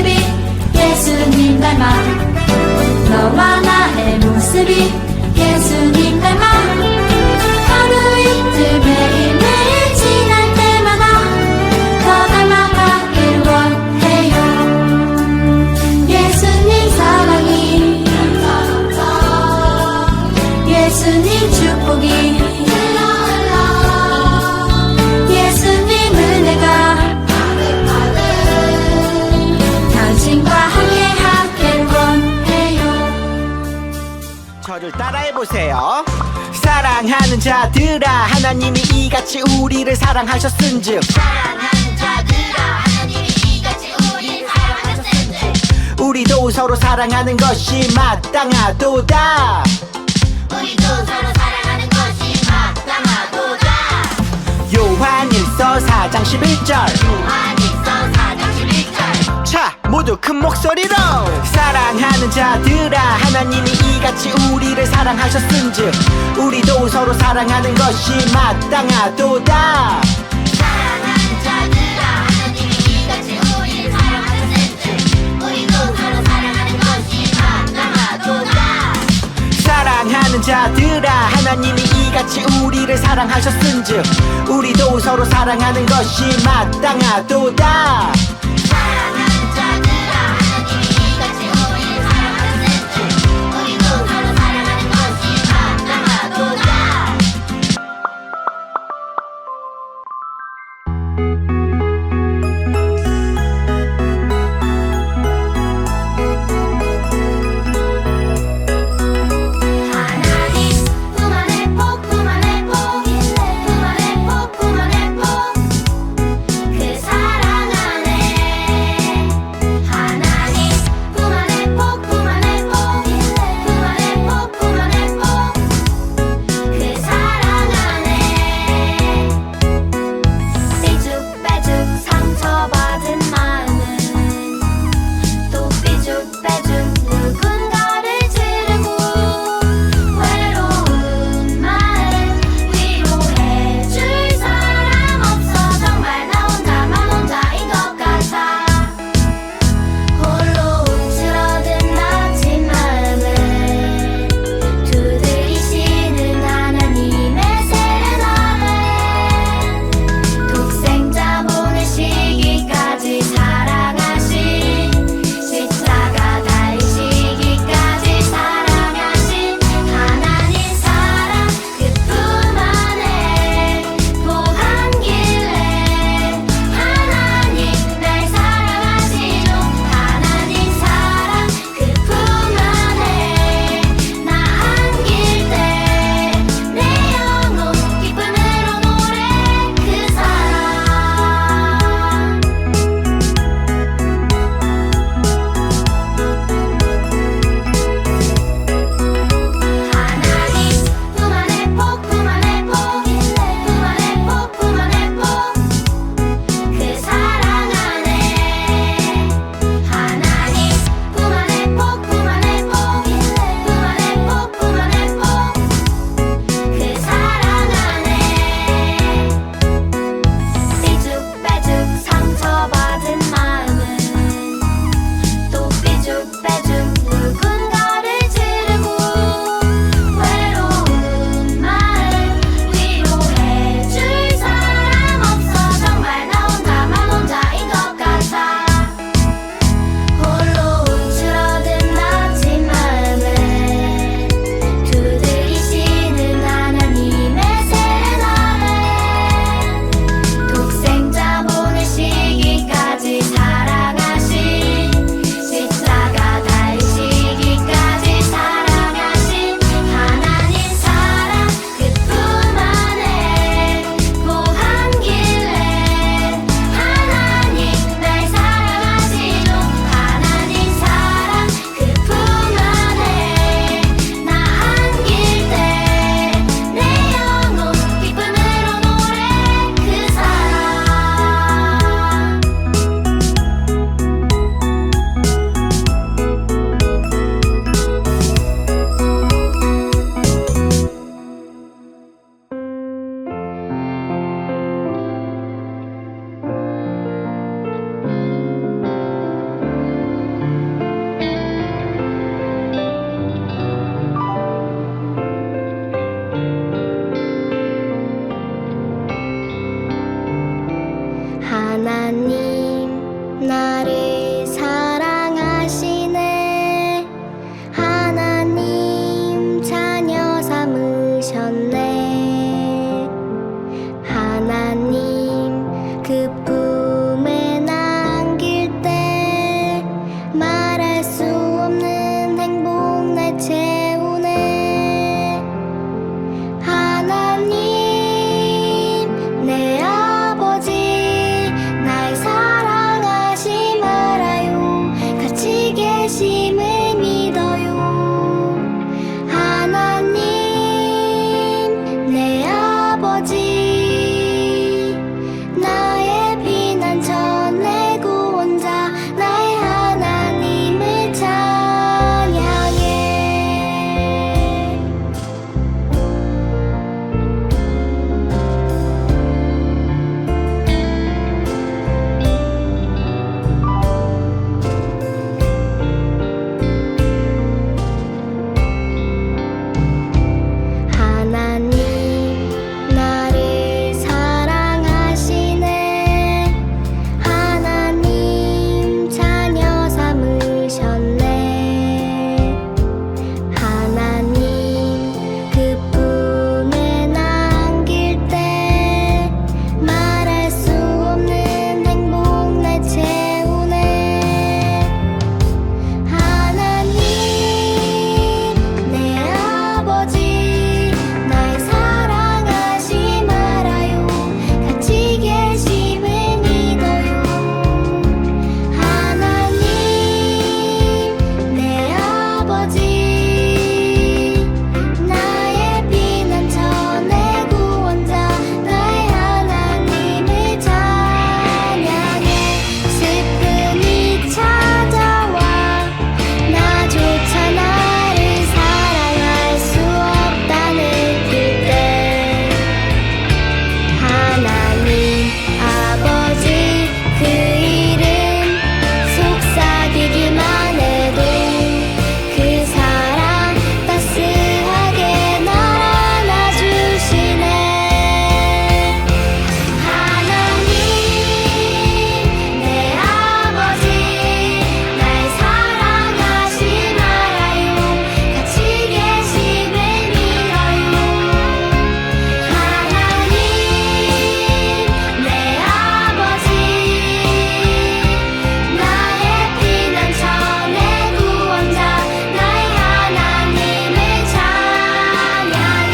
모습이 예수님 닮아 너와 나의 모습이 예수님 닮아 하루 이틀 매일매일 지날 때마다 더 닮아가길 원해요. 예수님 사랑이 예수님 축복이 예수님 은혜가 당신과 함께하길 원해요. 저를 따라해보세요. 사랑하는 자들아 하나님이 이같이 우리를 사랑하셨은즉 사랑하는 자들아 하나님이 이같이 우리를 사랑하셨은즉 우리도 서로 사랑하는 것이 마땅하도다. 우리도 서로 사랑하는 것이 마땅하도다. 요한일서 4장 11절 요한일서 4장 11절 자 모두 큰 목소리로 사랑하는 자들아 하나님이 이같이 우리를 사랑하셨은즉 우리도 서로 사랑하는 것이 마땅하도다. 사랑하는 자들아 하나님이 이같이 우리를 사랑하셨은즉 우리도 서로 사랑하는 것이 마땅하도다. 사랑하는 자들아 하나님이 이같이 우리를 사랑하셨은즉 우리도 서로 사랑하는 것이 마땅하도다. 사랑하는 자들아 하나님이 이같이 우리를 사랑하셨은즉 우리도 서로 사랑하는 것이 마땅하도다. 하나님 그만해 폭 그만해 폭 그만해 폭 그만해 폭 그 사랑 안에 하나님 나를 사랑하시네. 하나님 자녀 삼으셨네. 하나님 그 품에 남길 때 말할 수 없는 행복 날 채우네. 하나님 내 아버지 날 사랑하시 말아요. 같이 계심을 믿어요. 하나님 내 아버지 나의 피난처 내 구원자 나의 하나님을 찬양해. 하나님 나를 사랑하시네. 하나님 자녀 삼으셨네. 하나님 그 품에 남길 때 말할 수 없는 행복 날 채우네. 하나님 내 아버지 날 사랑하시 말아요. 같이 계심을 믿어요. 하나님 내 아버지 나의 피난처 내 구원자 나의 하나님을 찬양해. 슬픔이 찾아와 나조차 나를 사랑할 수 없다는 그때 하나님 아버지 그 이름 속삭이기만 해도 그 사랑 따스하게 날 안아주시네. 하나님 내 아버지 날 사랑하시 말아요. 같이 계심을 믿어요. 하나님 내 아버지 나의 피난처 내 구원자 나의 하나님을 찬양해.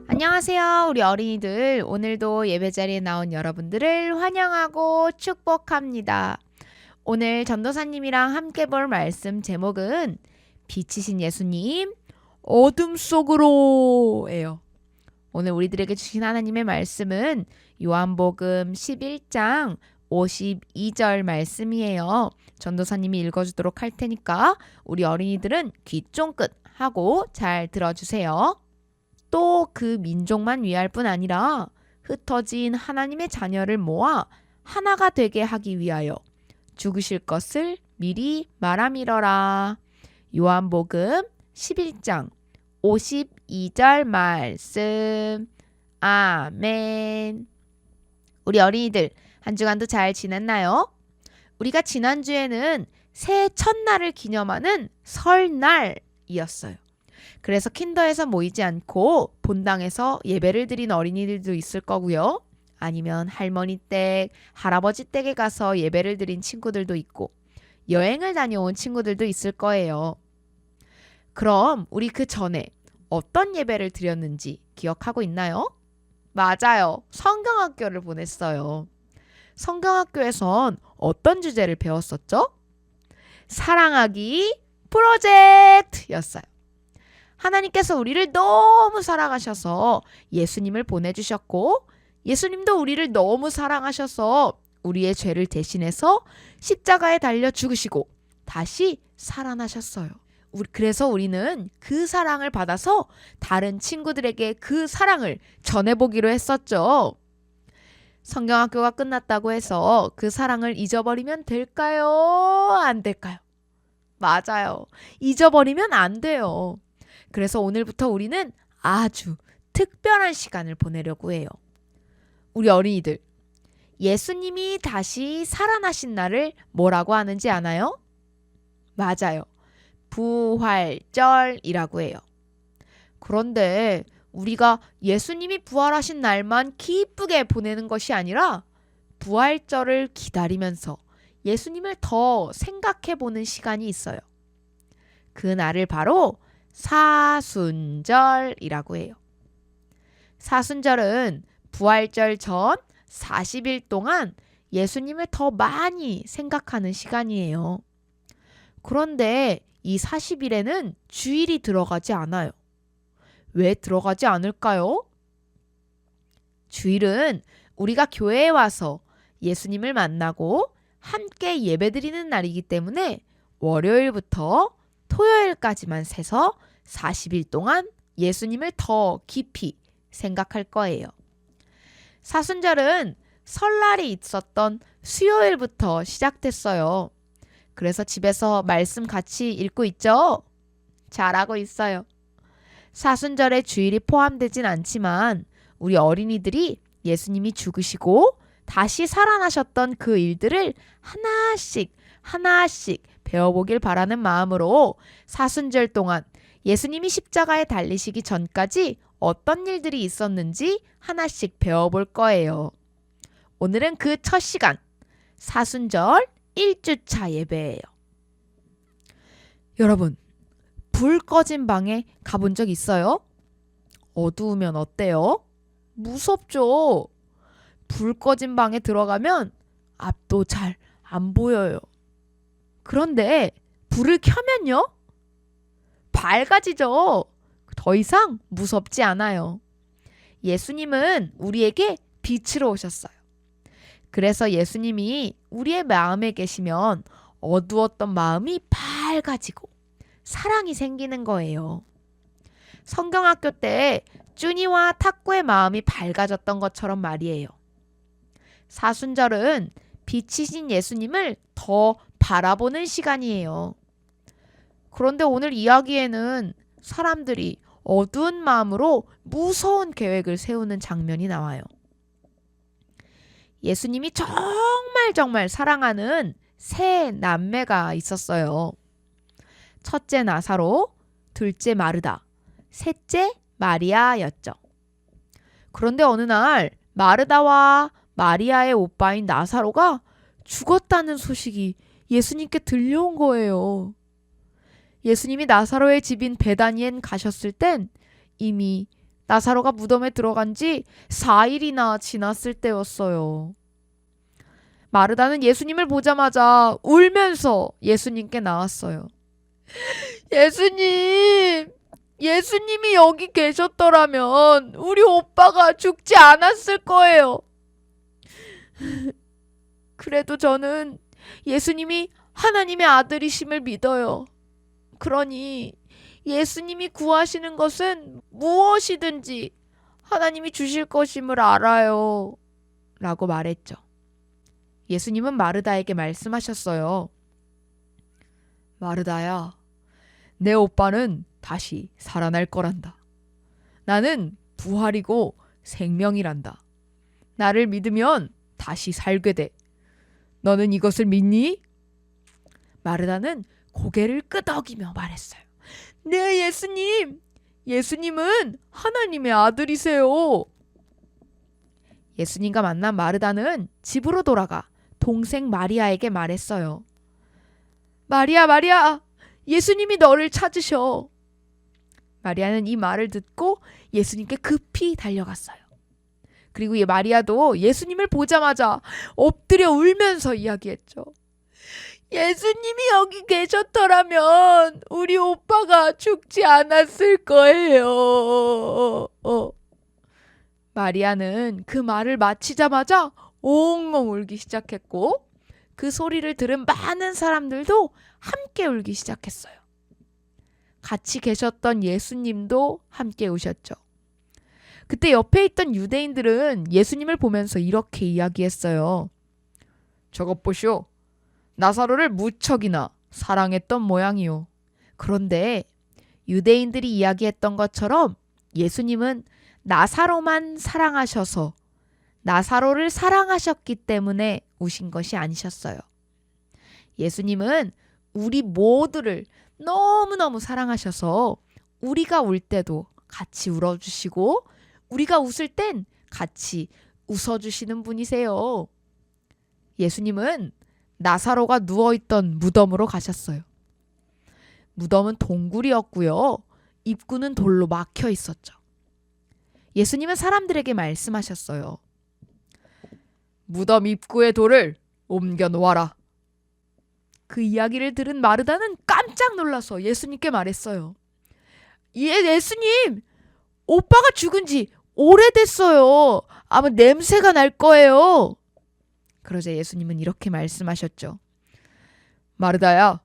안녕하세요, 우리 어린이들. 오늘도 예배 자리에 나온 여러분들을 환영하고 축복합니다. 오늘 전도사님이랑 함께 볼 말씀 제목은 빛이신 예수님 어둠 속으로예요. 오늘 우리들에게 주신 하나님의 말씀은 요한복음 11장 52절 말씀이에요. 전도사님이 읽어주도록 할 테니까 우리 어린이들은 귀 쫑긋 하고 잘 들어주세요. 또 그 민족만 위할 뿐 아니라 흩어진 하나님의 자녀를 모아 하나가 되게 하기 위하여 죽으실 것을 미리 말함이러라. 요한복음 11장 52절 말씀. 아멘. 우리 어린이들 한 주간도 잘 지냈나요? 우리가 지난주에는 새해 첫날을 기념하는 설날이었어요. 그래서 킨더에서 모이지 않고 본당에서 예배를 드린 어린이들도 있을 거고요. 아니면 할머니 댁, 할아버지 댁에 가서 예배를 드린 친구들도 있고 여행을 다녀온 친구들도 있을 거예요. 그럼 우리 그 전에 어떤 예배를 드렸는지 기억하고 있나요? 맞아요. 성경학교를 보냈어요. 성경학교에선 어떤 주제를 배웠었죠? 사랑하기 프로젝트였어요. 하나님께서 우리를 너무 사랑하셔서 예수님을 보내주셨고 예수님도 우리를 너무 사랑하셔서 우리의 죄를 대신해서 십자가에 달려 죽으시고 다시 살아나셨어요. 그래서 우리는 그 사랑을 받아서 다른 친구들에게 그 사랑을 전해보기로 했었죠. 성경학교가 끝났다고 해서 그 사랑을 잊어버리면 될까요? 안 될까요? 맞아요. 잊어버리면 안 돼요. 그래서 오늘부터 우리는 아주 특별한 시간을 보내려고 해요. 우리 어린이들, 예수님이 다시 살아나신 날을 뭐라고 하는지 아나요? 맞아요. 부활절이라고 해요. 그런데 우리가 예수님이 부활하신 날만 기쁘게 보내는 것이 아니라 부활절을 기다리면서 예수님을 더 생각해 보는 시간이 있어요. 그 날을 바로 사순절이라고 해요. 사순절은 부활절 전 40일 동안 예수님을 더 많이 생각하는 시간이에요. 그런데 이 40일에는 주일이 들어가지 않아요. 왜 들어가지 않을까요? 주일은 우리가 교회에 와서 예수님을 만나고 함께 예배드리는 날이기 때문에 월요일부터 토요일까지만 세서 40일 동안 예수님을 더 깊이 생각할 거예요. 사순절은 설날이 있었던 수요일부터 시작됐어요. 그래서 집에서 말씀 같이 읽고 있죠? 잘하고 있어요. 사순절에 주일이 포함되진 않지만 우리 어린이들이 예수님이 죽으시고 다시 살아나셨던 그 일들을 하나씩 배워보길 바라는 마음으로 사순절 동안 예수님이 십자가에 달리시기 전까지 어떤 일들이 있었는지 하나씩 배워볼 거예요. 오늘은 그 첫 시간, 사순절 1주차 예배예요. 여러분, 불 꺼진 방에 가본 적 있어요? 어두우면 어때요? 무섭죠? 불 꺼진 방에 들어가면 앞도 잘 안 보여요. 그런데 불을 켜면요? 밝아지죠? 더 이상 무섭지 않아요. 예수님은 우리에게 빛으로 오셨어요. 그래서 예수님이 우리의 마음에 계시면 어두웠던 마음이 밝아지고 사랑이 생기는 거예요. 성경학교 때 쭈니와 탁구의 마음이 밝아졌던 것처럼 말이에요. 사순절은 빛이신 예수님을 더 바라보는 시간이에요. 그런데 오늘 이야기에는 사람들이 어두운 마음으로 무서운 계획을 세우는 장면이 나와요. 예수님이 정말 사랑하는 세 남매가 있었어요. 첫째 나사로, 둘째 마르다, 셋째 마리아였죠. 그런데 어느 날 마르다와 마리아의 오빠인 나사로가 죽었다는 소식이 예수님께 들려온 거예요. 예수님이 나사로의 집인 베다니엔 가셨을 땐 이미 나사로가 무덤에 들어간 지 4일이나 지났을 때였어요. 마르다는 예수님을 보자마자 울면서 예수님께 나왔어요. 예수님이 여기 계셨더라면 우리 오빠가 죽지 않았을 거예요. 그래도 저는 예수님이 하나님의 아들이심을 믿어요. 그러니 예수님이 구하시는 것은 무엇이든지 하나님이 주실 것임을 알아요. 라고 말했죠. 예수님은 마르다에게 말씀하셨어요. 마르다야, 내 오빠는 다시 살아날 거란다. 나는 부활이고 생명이란다. 나를 믿으면 다시 살게 돼. 너는 이것을 믿니? 마르다는 고개를 끄덕이며 말했어요. 네, 예수님. 예수님은 하나님의 아들이세요. 예수님과 만난 마르다는 집으로 돌아가 동생 마리아에게 말했어요. 마리아, 예수님이 너를 찾으셔. 마리아는 이 말을 듣고 예수님께 급히 달려갔어요. 그리고 이 마리아도 예수님을 보자마자 엎드려 울면서 이야기했죠. 예수님이 여기 계셨더라면 우리 오빠가 죽지 않았을 거예요. 마리아는 그 말을 마치자마자 엉엉 울기 시작했고 그 소리를 들은 많은 사람들도 함께 울기 시작했어요. 같이 계셨던 예수님도 함께 우셨죠. 그때 옆에 있던 유대인들은 예수님을 보면서 이렇게 이야기했어요. 저것 보시오. 나사로를 무척이나 사랑했던 모양이요. 그런데 유대인들이 이야기했던 것처럼 예수님은 나사로만 사랑하셔서 나사로를 사랑하셨기 때문에 우신 것이 아니셨어요. 예수님은 우리 모두를 너무너무 사랑하셔서 우리가 울 때도 같이 울어주시고 우리가 웃을 땐 같이 웃어주시는 분이세요. 예수님은 나사로가 누워있던 무덤으로 가셨어요. 무덤은 동굴이었고요. 입구는 돌로 막혀 있었죠. 예수님은 사람들에게 말씀하셨어요. 무덤 입구의 돌을 옮겨 놓아라. 그 이야기를 들은 마르다는 깜짝 놀라서 예수님께 말했어요. 예수님, 오빠가 죽은 지 오래됐어요. 아마 냄새가 날 거예요. 그러자 예수님은 이렇게 말씀하셨죠. 마르다야,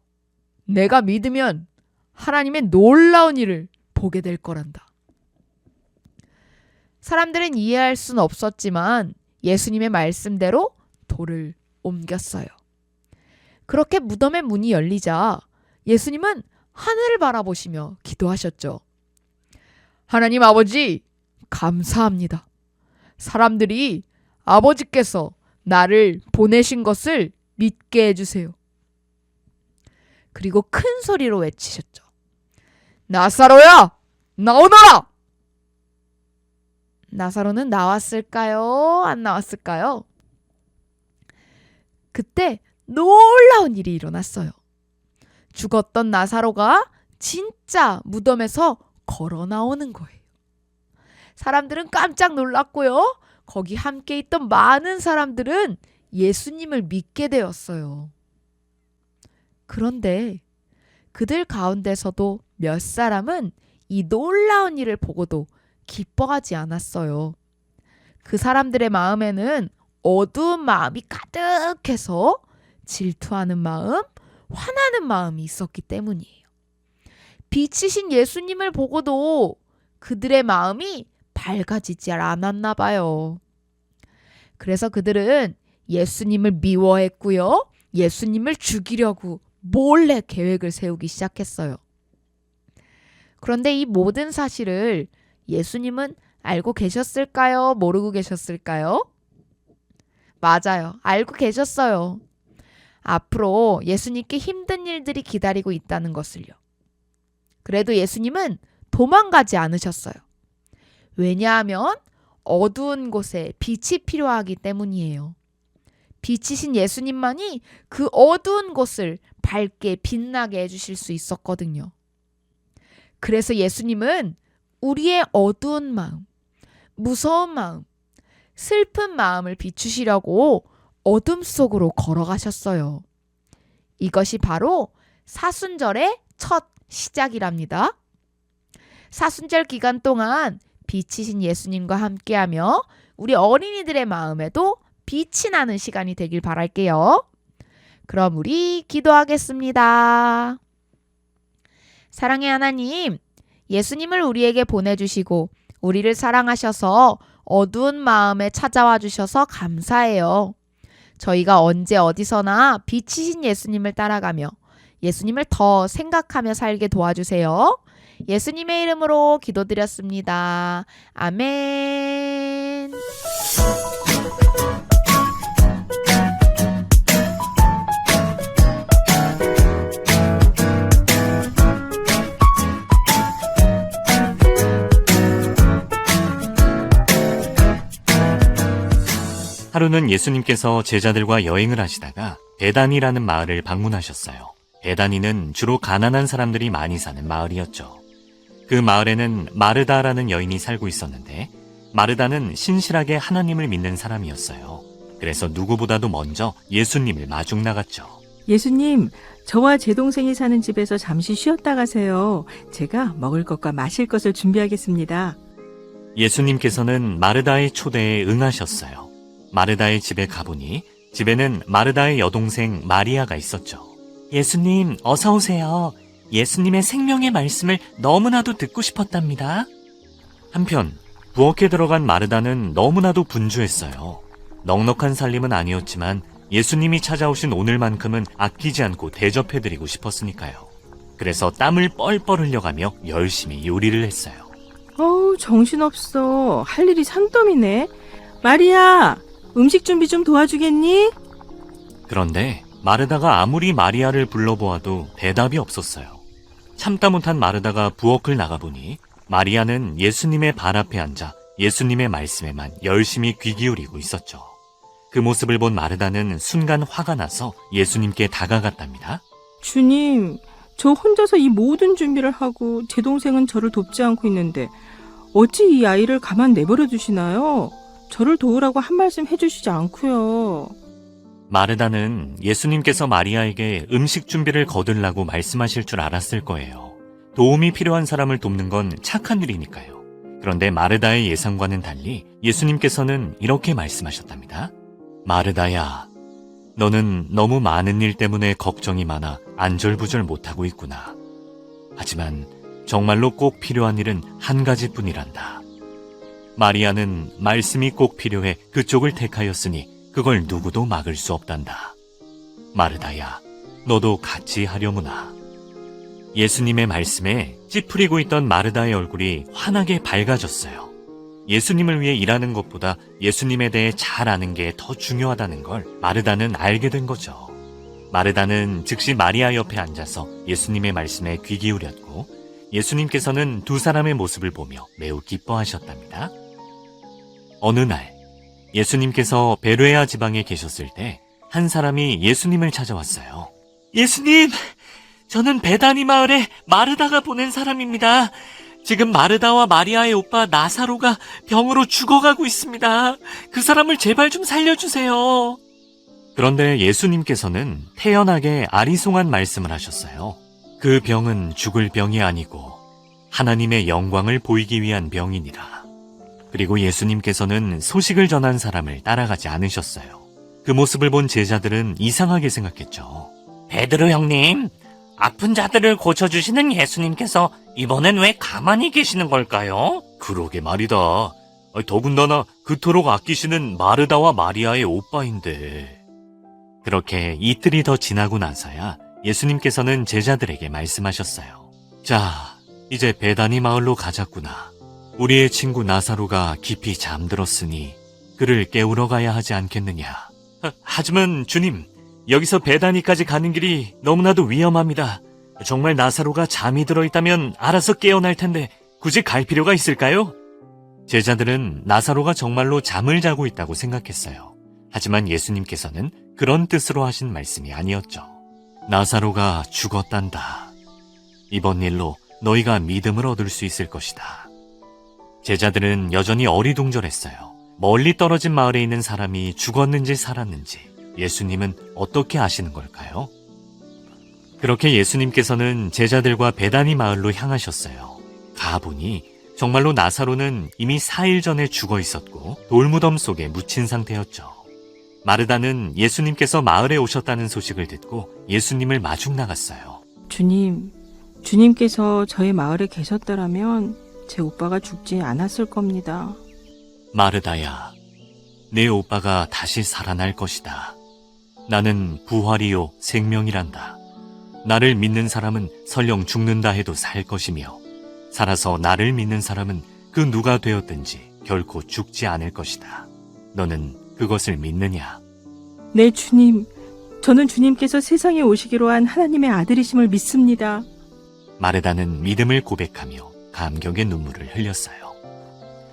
내가 믿으면 하나님의 놀라운 일을 보게 될 거란다. 사람들은 이해할 순 없었지만 예수님의 말씀대로 돌을 옮겼어요. 그렇게 무덤의 문이 열리자 예수님은 하늘을 바라보시며 기도하셨죠. 하나님 아버지, 감사합니다. 사람들이 아버지께서 나를 보내신 것을 믿게 해주세요. 그리고 큰 소리로 외치셨죠. 나사로야, 나오너라! 나사로는 나왔을까요? 안 나왔을까요? 그때 놀라운 일이 일어났어요. 죽었던 나사로가 진짜 무덤에서 걸어 나오는 거예요. 사람들은 깜짝 놀랐고요. 거기 함께 있던 많은 사람들은 예수님을 믿게 되었어요. 그런데 그들 가운데서도 몇 사람은 이 놀라운 일을 보고도 기뻐하지 않았어요. 그 사람들의 마음에는 어두운 마음이 가득해서 질투하는 마음, 화나는 마음이 있었기 때문이에요. 빛이신 예수님을 보고도 그들의 마음이 밝아지지 않았나 봐요. 그래서 그들은 예수님을 미워했고요. 예수님을 죽이려고 몰래 계획을 세우기 시작했어요. 그런데 이 모든 사실을 예수님은 알고 계셨을까요? 모르고 계셨을까요? 맞아요. 알고 계셨어요. 앞으로 예수님께 힘든 일들이 기다리고 있다는 것을요. 그래도 예수님은 도망가지 않으셨어요. 왜냐하면 어두운 곳에 빛이 필요하기 때문이에요. 빛이신 예수님만이 그 어두운 곳을 밝게 빛나게 해주실 수 있었거든요. 그래서 예수님은 우리의 어두운 마음, 무서운 마음, 슬픈 마음을 비추시려고 어둠 속으로 걸어가셨어요. 이것이 바로 사순절의 첫 시작이랍니다. 사순절 기간 동안 빛이신 예수님과 함께하며 우리 어린이들의 마음에도 빛이 나는 시간이 되길 바랄게요. 그럼 우리 기도하겠습니다. 사랑의 하나님, 예수님을 우리에게 보내주시고 우리를 사랑하셔서 어두운 마음에 찾아와 주셔서 감사해요. 저희가 언제 어디서나 빛이신 예수님을 따라가며 예수님을 더 생각하며 살게 도와주세요. 예수님의 이름으로 기도드렸습니다. 아멘. 하루는 예수님께서 제자들과 여행을 하시다가 베다니라는 마을을 방문하셨어요. 베다니는 주로 가난한 사람들이 많이 사는 마을이었죠. 그 마을에는 마르다라는 여인이 살고 있었는데 마르다는 신실하게 하나님을 믿는 사람이었어요. 그래서 누구보다도 먼저 예수님을 마중 나갔죠. 예수님, 저와 제 동생이 사는 집에서 잠시 쉬었다 가세요. 제가 먹을 것과 마실 것을 준비하겠습니다. 예수님께서는 마르다의 초대에 응하셨어요. 마르다의 집에 가보니 집에는 마르다의 여동생 마리아가 있었죠. 예수님, 어서 오세요. 예수님의 생명의 말씀을 너무나도 듣고 싶었답니다. 한편 부엌에 들어간 마르다는 너무나도 분주했어요. 넉넉한 살림은 아니었지만 예수님이 찾아오신 오늘만큼은 아끼지 않고 대접해드리고 싶었으니까요. 그래서 땀을 뻘뻘 흘려가며 열심히 요리를 했어요. 어우, 정신없어. 할 일이 산더미네. 마리아, 음식 준비 좀 도와주겠니? 그런데 마르다가 아무리 마리아를 불러보아도 대답이 없었어요. 참다 못한 마르다가 부엌을 나가보니 마리아는 예수님의 발 앞에 앉아 예수님의 말씀에만 열심히 귀 기울이고 있었죠. 그 모습을 본 마르다는 순간 화가 나서 예수님께 다가갔답니다. 주님, 저 혼자서 이 모든 준비를 하고 제 동생은 저를 돕지 않고 있는데 어찌 이 아이를 가만 내버려 두시나요? 저를 도우라고 한 말씀 해주시지 않고요. 마르다는 예수님께서 마리아에게 음식 준비를 거들라고 말씀하실 줄 알았을 거예요. 도움이 필요한 사람을 돕는 건 착한 일이니까요. 그런데 마르다의 예상과는 달리 예수님께서는 이렇게 말씀하셨답니다. 마르다야, 너는 너무 많은 일 때문에 걱정이 많아 안절부절 못하고 있구나. 하지만 정말로 꼭 필요한 일은 한 가지뿐이란다. 마리아는 말씀이 꼭 필요해 그쪽을 택하였으니 그걸 누구도 막을 수 없단다. 마르다야, 너도 같이 하려무나. 예수님의 말씀에 찌푸리고 있던 마르다의 얼굴이 환하게 밝아졌어요. 예수님을 위해 일하는 것보다 예수님에 대해 잘 아는 게 더 중요하다는 걸 마르다는 알게 된 거죠. 마르다는 즉시 마리아 옆에 앉아서 예수님의 말씀에 귀 기울였고 예수님께서는 두 사람의 모습을 보며 매우 기뻐하셨답니다. 어느 날 예수님께서 베르야 지방에 계셨을 때 한 사람이 예수님을 찾아왔어요. 예수님, 저는 베다니 마을에 마르다가 보낸 사람입니다. 지금 마르다와 마리아의 오빠 나사로가 병으로 죽어가고 있습니다. 그 사람을 제발 좀 살려주세요. 그런데 예수님께서는 태연하게 아리송한 말씀을 하셨어요. 그 병은 죽을 병이 아니고 하나님의 영광을 보이기 위한 병이니라. 그리고 예수님께서는 소식을 전한 사람을 따라가지 않으셨어요. 그 모습을 본 제자들은 이상하게 생각했죠. 베드로 형님, 아픈 자들을 고쳐주시는 예수님께서 이번엔 왜 가만히 계시는 걸까요? 그러게 말이다. 더군다나 그토록 아끼시는 마르다와 마리아의 오빠인데. 그렇게 이틀이 더 지나고 나서야 예수님께서는 제자들에게 말씀하셨어요. 자, 이제 베다니 마을로 가자꾸나. 우리의 친구 나사로가 깊이 잠들었으니 그를 깨우러 가야 하지 않겠느냐. 하지만 주님, 여기서 베다니까지 가는 길이 너무나도 위험합니다. 정말 나사로가 잠이 들어있다면 알아서 깨어날 텐데 굳이 갈 필요가 있을까요? 제자들은 나사로가 정말로 잠을 자고 있다고 생각했어요. 하지만 예수님께서는 그런 뜻으로 하신 말씀이 아니었죠. 나사로가 죽었단다. 이번 일로 너희가 믿음을 얻을 수 있을 것이다. 제자들은 여전히 어리둥절했어요. 멀리 떨어진 마을에 있는 사람이 죽었는지 살았는지 예수님은 어떻게 아시는 걸까요? 그렇게 예수님께서는 제자들과 베다니 마을로 향하셨어요. 가보니 정말로 나사로는 이미 4일 전에 죽어 있었고 돌무덤 속에 묻힌 상태였죠. 마르다는 예수님께서 마을에 오셨다는 소식을 듣고 예수님을 마중 나갔어요. 주님께서 저희 마을에 계셨더라면 제 오빠가 죽지 않았을 겁니다. 마르다야, 내 오빠가 다시 살아날 것이다. 나는 부활이요 생명이란다. 나를 믿는 사람은 설령 죽는다 해도 살 것이며 살아서 나를 믿는 사람은 그 누가 되었든지 결코 죽지 않을 것이다. 너는 그것을 믿느냐? 네, 주님. 저는 주님께서 세상에 오시기로 한 하나님의 아들이심을 믿습니다. 마르다는 믿음을 고백하며 감격의 눈물을 흘렸어요.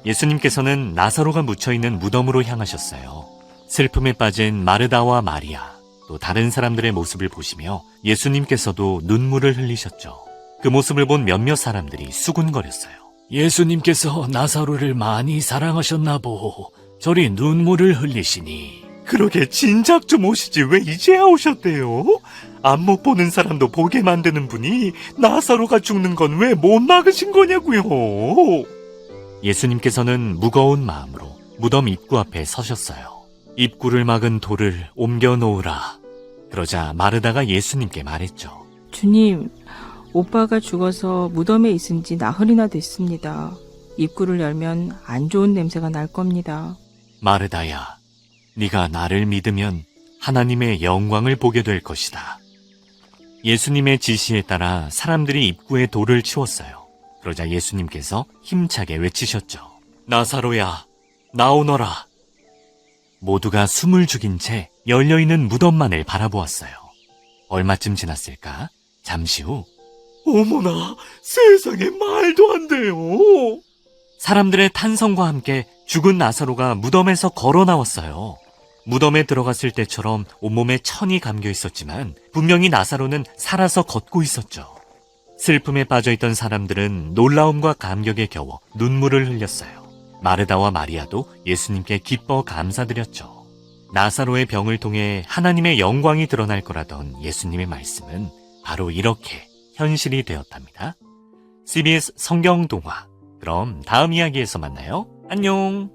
예수님께서는 나사로가 묻혀있는 무덤으로 향하셨어요. 슬픔에 빠진 마르다와 마리아, 또 다른 사람들의 모습을 보시며 예수님께서도 눈물을 흘리셨죠. 그 모습을 본 몇몇 사람들이 수군거렸어요. 예수님께서 나사로를 많이 사랑하셨나 보. 저리 눈물을 흘리시니. 그러게 진작 좀 오시지 왜 이제야 오셨대요? 안 못 보는 사람도 보게 만드는 분이 나사로가 죽는 건 왜 못 막으신 거냐고요? 예수님께서는 무거운 마음으로 무덤 입구 앞에 서셨어요. 입구를 막은 돌을 옮겨 놓으라. 그러자 마르다가 예수님께 말했죠. 주님, 오빠가 죽어서 무덤에 있은 지 나흘이나 됐습니다. 입구를 열면 안 좋은 냄새가 날 겁니다. 마르다야, 네가 나를 믿으면 하나님의 영광을 보게 될 것이다. 예수님의 지시에 따라 사람들이 입구에 돌을 치웠어요. 그러자 예수님께서 힘차게 외치셨죠. 나사로야, 나오너라. 모두가 숨을 죽인 채 열려있는 무덤만을 바라보았어요. 얼마쯤 지났을까? 잠시 후 어머나, 세상에 말도 안 돼요. 사람들의 탄성과 함께 죽은 나사로가 무덤에서 걸어 나왔어요. 무덤에 들어갔을 때처럼 온몸에 천이 감겨 있었지만 분명히 나사로는 살아서 걷고 있었죠. 슬픔에 빠져있던 사람들은 놀라움과 감격에 겨워 눈물을 흘렸어요. 마르다와 마리아도 예수님께 기뻐 감사드렸죠. 나사로의 병을 통해 하나님의 영광이 드러날 거라던 예수님의 말씀은 바로 이렇게 현실이 되었답니다. CBS 성경동화. 그럼 다음 이야기에서 만나요. 안녕.